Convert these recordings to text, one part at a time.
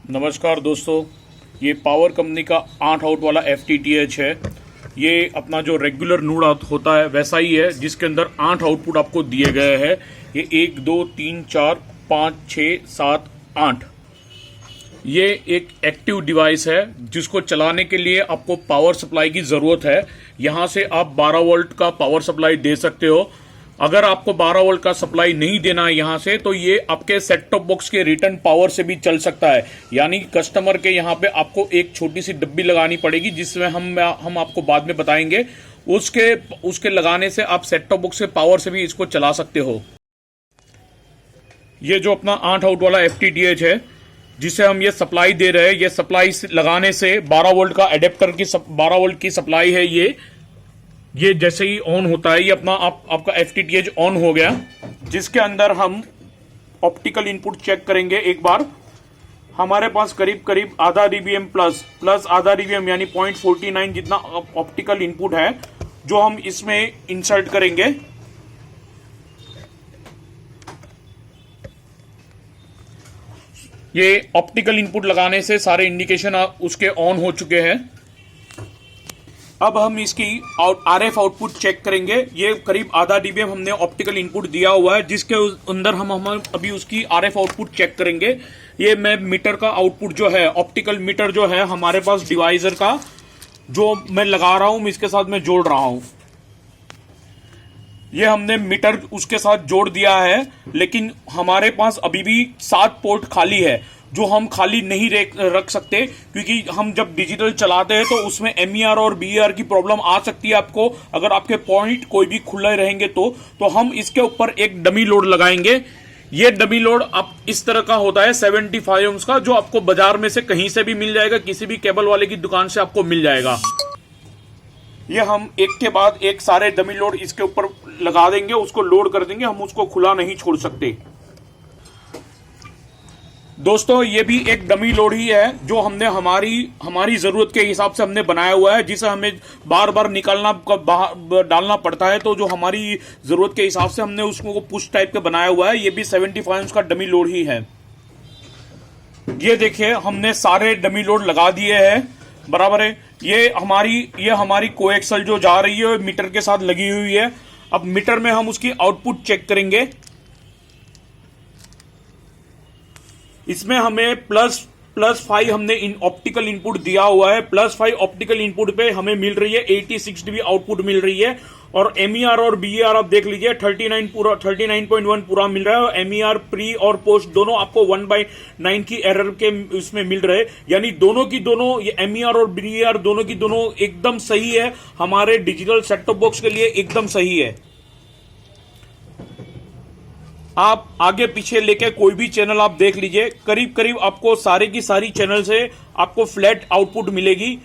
नमस्कार दोस्तों, ये पावर कंपनी का 8 आउट वाला FTTH है। ये अपना जो रेगुलर नोड होता है वैसा ही है, जिसके अंदर 8 आउटपुट आपको दिए गए हैं। ये 1 2 3 4 5 6 7 8। ये एक एक्टिव डिवाइस है जिसको चलाने के लिए आपको पावर सप्लाई की ज़रूरत है। यहाँ से आप 12 वोल्ट का पावर सप्लाई दे सकते हो। अगर आपको 12 वोल्ट का सप्लाई नहीं देना है यहाँ से, तो ये आपके सेट टॉप बॉक्स के रिटर्न पावर से भी चल सकता है। यानी कस्टमर के यहाँ पे आपको एक छोटी सी डब्बी लगानी पड़ेगी, जिसमें हम आपको बाद में बताएंगे। उसके लगाने से आप सेट टॉप बॉक्स के पावर से भी इसको चला सकते हो। ये जो अपना 8 आउट वाला FTTH है जिसे हम ये सप्लाई दे रहे हैं, ये सप्लाई लगाने से 12 वोल्ट का एडेप्टर की 12 वोल्ट की सप्लाई है। ये जैसे ही ऑन होता है, ये अपना आपका FTTH ऑन हो गया, जिसके अंदर हम ऑप्टिकल इनपुट चेक करेंगे। एक बार हमारे पास करीब आधा dBm प्लस आधा dBm यानी 0.49 जितना ऑप्टिकल इनपुट है, जो हम इसमें इंसर्ट करेंगे। ये ऑप्टिकल इनपुट लगाने से सारे इंडिकेशन उसके ऑन हो चुके हैं। अब हम इसकी RF आउटपुट चेक करेंगे। ये करीब आधा dBm हमने ऑप्टिकल इनपुट दिया हुआ है, जिसके अंदर हम अभी उसकी RF आउटपुट चेक करेंगे। ये मैं मीटर का आउटपुट जो है, ऑप्टिकल मीटर जो है हमारे पास डिवाइजर का, जो मैं लगा रहा हूं, इसके साथ मैं जोड़ रहा हूं। ये हमने मीटर उसके साथ जोड़ दिया है, लेकिन हमारे पास अभी भी 7 पोर्ट खाली है, जो हम खाली नहीं रख सकते, क्योंकि हम जब डिजिटल चलाते हैं तो उसमें MER और BER की प्रॉब्लम आ सकती है आपको। अगर आपके पॉइंट कोई भी खुले रहेंगे तो हम इसके ऊपर एक डमी लोड लगाएंगे। ये डमी लोड आप इस तरह का होता है 75 ohms का, जो आपको बाजार में से कहीं से भी मिल जाएगा, किसी भी केबल वाले की दुकान से आपको मिल जाएगा। ये हम एक के बाद एक सारे डमी लोड इसके ऊपर लगा देंगे, उसको लोड कर देंगे। हम उसको खुला नहीं छोड़ सकते। दोस्तों, ये भी एक डमी लोड ही है, जो हमने हमारी जरूरत के हिसाब से हमने बनाया हुआ है, जिसे हमें बार बार निकालना डालना पड़ता है। तो जो हमारी जरूरत के हिसाब से हमने उसको पुश टाइप का बनाया हुआ है। ये भी 75 ohms का डमी लोड ही है। ये देखिए, हमने सारे डमी लोड लगा दिए हैं, बराबर है। ये हमारी कोएक्सल जो जा रही है मीटर के साथ लगी हुई है। अब मीटर में हम उसकी आउटपुट चेक करेंगे। इसमें हमें प्लस 5 हमने ऑप्टिकल इनपुट दिया हुआ है। प्लस 5 ऑप्टिकल इनपुट पे हमें मिल रही है 86 dB आउटपुट मिल रही है। और MER और BER आप देख लीजिए 39.1 पूरा मिल रहा है। और MER प्री और पोस्ट दोनों आपको 1/9 की एरर के उसमें मिल रहे हैं। यानी दोनों ये MER और BER दोनों की दोनों एकदम सही है। हमारे डिजिटल सेट टॉप बॉक्स के लिए एकदम सही है। आप आगे पीछे लेके कोई भी चैनल आप देख लीजिए, करीब आपको सारे की सारी चैनल से आपको फ्लैट आउटपुट मिलेगी।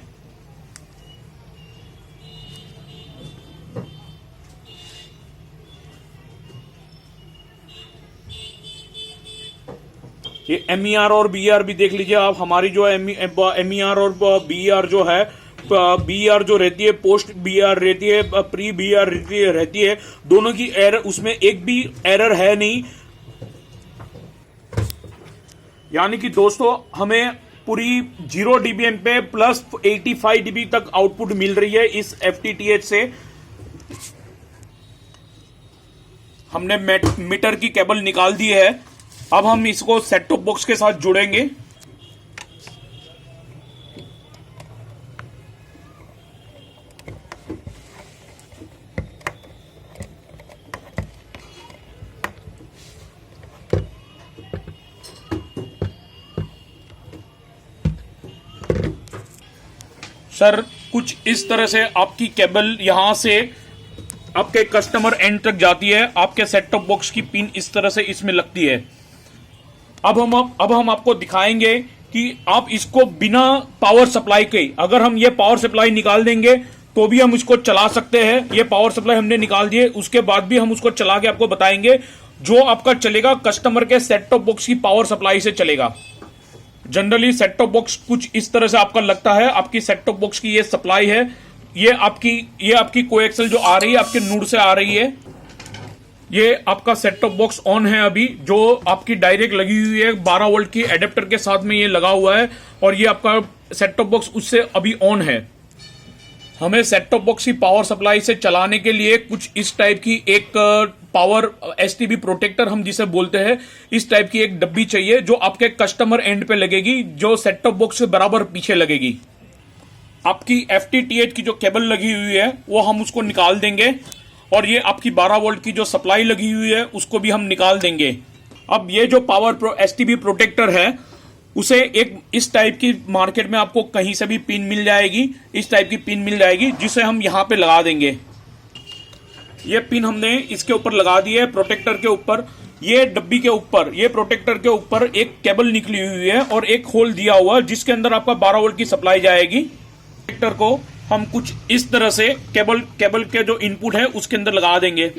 ये MER और BER भी देख लीजिए आप। हमारी जो MER और BER जो है, BER जो रहती है, पोस्ट BER रहती है, प्री BER रहती है, दोनों की एरर, उसमें एक भी एरर है नहीं। यानी कि दोस्तों, हमें पूरी 0 dBm पे प्लस 85 dB तक आउटपुट मिल रही है इस FTTH से। हमने मीटर की केबल निकाल दी है। अब हम इसको सेट टॉप बॉक्स के साथ जुड़ेंगे। सर, कुछ इस तरह से आपकी केबल यहां से आपके कस्टमर एंड तक जाती है। आपके सेट टॉप बॉक्स की पिन इस तरह से इसमें लगती है। अब हम आपको दिखाएंगे कि आप इसको बिना पावर सप्लाई के, अगर हम ये पावर सप्लाई निकाल देंगे तो भी हम इसको चला सकते हैं। ये पावर सप्लाई हमने निकाल दी है, उसके बाद भी हम उसको चला के आपको बताएंगे। जो आपका चलेगा कस्टमर के सेट टॉप बॉक्स की पावर सप्लाई से चलेगा। जनरली सेट टॉप बॉक्स कुछ इस तरह से आपका लगता है। आपकी सेट टॉप बॉक्स की ये सप्लाई है। ये आपकी कोएक्सल जो आ रही है आपके नोड से आ रही है। ये आपका सेट टॉप बॉक्स ऑन है अभी, जो आपकी डायरेक्ट लगी हुई है 12 वोल्ट की एडेप्टर के साथ में ये लगा हुआ है, और ये आपका सेट टॉप बॉक्स उससे अभी ऑन है। हमें सेट टॉप बॉक्स की पावर सप्लाई से चलाने के लिए कुछ इस टाइप की एक पावर एसटीबी प्रोटेक्टर हम जिसे बोलते हैं, इस टाइप की एक डब्बी चाहिए जो आपके कस्टमर एंड पे लगेगी, जो सेट टॉप बॉक्स से बराबर पीछे लगेगी। आपकी FTTH की जो केबल लगी हुई है वो हम उसको निकाल देंगे, और ये आपकी 12 वोल्ट की जो सप्लाई लगी हुई है उसको भी हम निकाल देंगे। अब ये जो पावर एसटीबी प्रोटेक्टर है उसे एक इस टाइप की मार्केट में आपको कहीं से भी पिन मिल जाएगी, इस टाइप की पिन मिल जाएगी, जिसे हम यहां पे लगा देंगे। ये पिन हमने इसके ऊपर लगा दी है प्रोटेक्टर के ऊपर। ये डब्बी के ऊपर, ये प्रोटेक्टर के ऊपर एक केबल निकली हुई है और एक होल दिया हुआ है जिसके अंदर आपका 12 वोल्ट की सप्लाई जाएगी। प्रोटेक्टर को हम कुछ इस तरह से केबल के जो इनपुट है उसके अंदर लगा देंगे।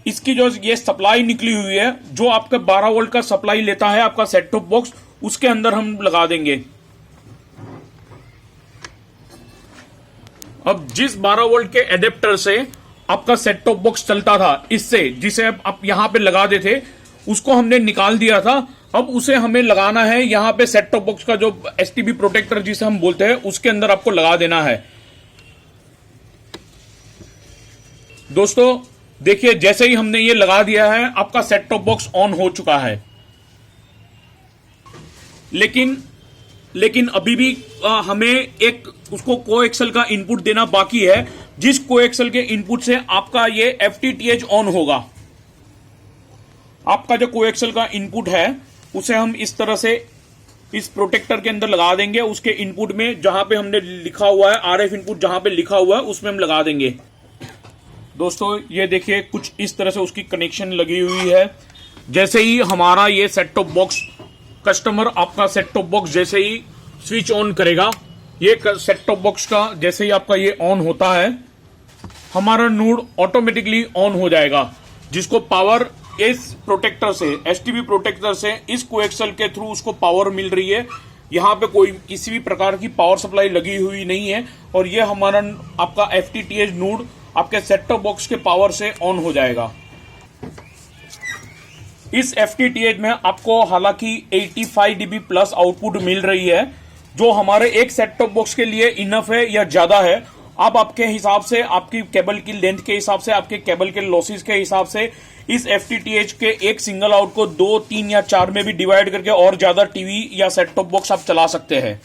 इसकी जो ये सप्लाई निकली हुई है, जो आपका 12 वोल्ट का सप्लाई लेता है आपका सेट टॉप बॉक्स, उसके अंदर हम लगा देंगे। अब जिस 12 वोल्ट के एडेप्टर से आपका सेट टॉप बॉक्स चलता था, इससे जिसे आप यहां पे लगा देते, उसको हमने निकाल दिया था। अब उसे हमें लगाना है यहां पे सेट टॉप बॉक्स का जो एसटीबी प्रोटेक्टर जिसे हम बोलते हैं उसके अंदर आपको लगा देना है। दोस्तों देखिए, जैसे ही हमने ये लगा दिया है आपका सेट टॉप बॉक्स ऑन हो चुका है। लेकिन अभी भी हमें एक उसको कोएक्सल का इनपुट देना बाकी है, जिस कोएक्सल के इनपुट से आपका ये FTTH ऑन होगा। आपका जो कोएक्सल का इनपुट है उसे हम इस तरह से इस प्रोटेक्टर के अंदर लगा देंगे। उसके इनपुट में जहां पे हमने लिखा हुआ है RF इनपुट, जहां पे लिखा हुआ है उसमें हम लगा देंगे। दोस्तों ये देखिए, कुछ इस तरह से उसकी कनेक्शन लगी हुई है। जैसे ही हमारा ये सेट टॉप बॉक्स, कस्टमर आपका सेट टॉप बॉक्स जैसे ही स्विच ऑन करेगा, ये सेट टॉप बॉक्स का जैसे ही आपका ये ऑन होता है, हमारा नोड ऑटोमेटिकली ऑन हो जाएगा, जिसको पावर इस प्रोटेक्टर से, एसटीबी प्रोटेक्टर से इस कोएक्सल के थ्रू उसको पावर मिल रही है। यहां पे कोई किसी भी प्रकार की पावर सप्लाई लगी हुई नहीं है, और ये हमारा आपका FTTH नोड आपके सेट टॉप बॉक्स के पावर से ऑन हो जाएगा। इस FTTH में आपको हालांकि 85 dB प्लस आउटपुट मिल रही है, जो हमारे एक सेट टॉप बॉक्स के लिए इनफ है या ज्यादा है। आप आपके हिसाब से, आपकी केबल की लेंथ के हिसाब से, आपके केबल के लॉसेस के हिसाब से इस FTTH के एक सिंगल आउट को 2, 3 या 4 में भी डिवाइड करके और ज्यादा टीवी या सेट टॉप बॉक्स आप चला सकते हैं।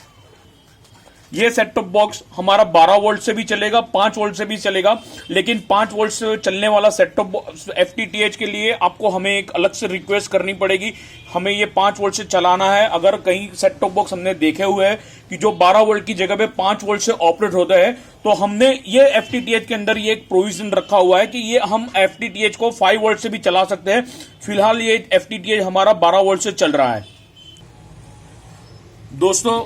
ये सेट टॉप बॉक्स हमारा 12 वोल्ट से भी चलेगा, 5 वोल्ट से भी चलेगा, लेकिन 5 वोल्ट से चलने वाला सेट टॉप FTTH के लिए आपको हमें एक अलग से रिक्वेस्ट करनी पड़ेगी। हमें ये 5 वोल्ट से चलाना है। अगर कहीं सेट टॉप बॉक्स हमने देखे हुए हैं कि जो 12 वोल्ट की जगह पे 5 वोल्ट से ऑपरेट होता है, तो हमने ये FTTH के अंदर ये एक प्रोविजन रखा हुआ है कि ये हम FTTH को 5 वोल्ट से भी चला सकते हैं। फिलहाल ये FTTH हमारा 12 वोल्ट से चल रहा है। दोस्तों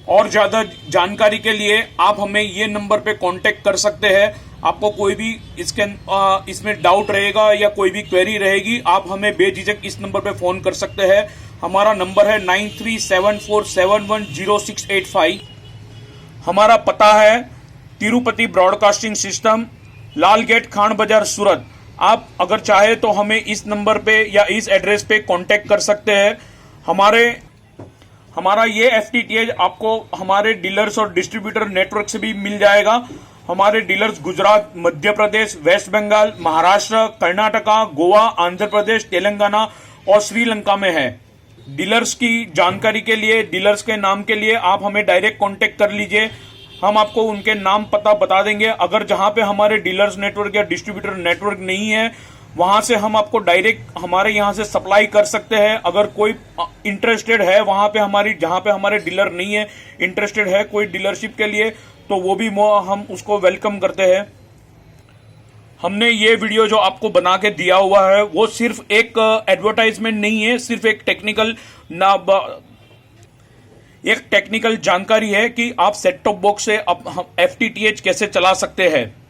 और ज्यादा जानकारी के लिए आप हमें ये नंबर पे कांटेक्ट कर सकते हैं। आपको कोई भी इसमें डाउट रहेगा या कोई भी क्वेरी रहेगी, आप हमें बेझिझक इस नंबर पे फोन कर सकते हैं। हमारा नंबर है 9374710685। हमारा पता है तिरुपति ब्रॉडकास्टिंग सिस्टम, लाल गेट, खान बाजार, सूरत। आप अगर चाहे तो हमें इस नंबर पे या इस एड्रेस पे कांटेक्ट कर सकते हैं। हमारा ये FTTH आपको हमारे डीलर्स और डिस्ट्रीब्यूटर नेटवर्क से भी मिल जाएगा। हमारे डीलर्स गुजरात, मध्य प्रदेश, वेस्ट बंगाल, महाराष्ट्र, कर्नाटका, गोवा, आंध्र प्रदेश, तेलंगाना और श्रीलंका में है। डीलर्स की जानकारी के लिए, डीलर्स के नाम के लिए आप हमें डायरेक्ट कांटेक्ट कर लीजिए। हम आपको उनके नाम पता बता देंगे। अगर जहां पे हमारे डीलर्स नेटवर्क या डिस्ट्रीब्यूटर नेटवर्क नहीं है, वहां से हम आपको डायरेक्ट हमारे यहां से सप्लाई कर सकते हैं। अगर कोई इंटरेस्टेड है वहां पे, जहां पे हमारे डीलर नहीं है, इंटरेस्टेड है कोई डीलरशिप के लिए, तो वो भी हम उसको वेलकम करते हैं। हमने ये वीडियो जो आपको बना के दिया हुआ है वो सिर्फ एक एडवर्टाइजमेंट नहीं है, सिर्फ एक टेक्निकल जानकारी है कि आप सेट टॉप बॉक्स से FTTH कैसे चला सकते हैं।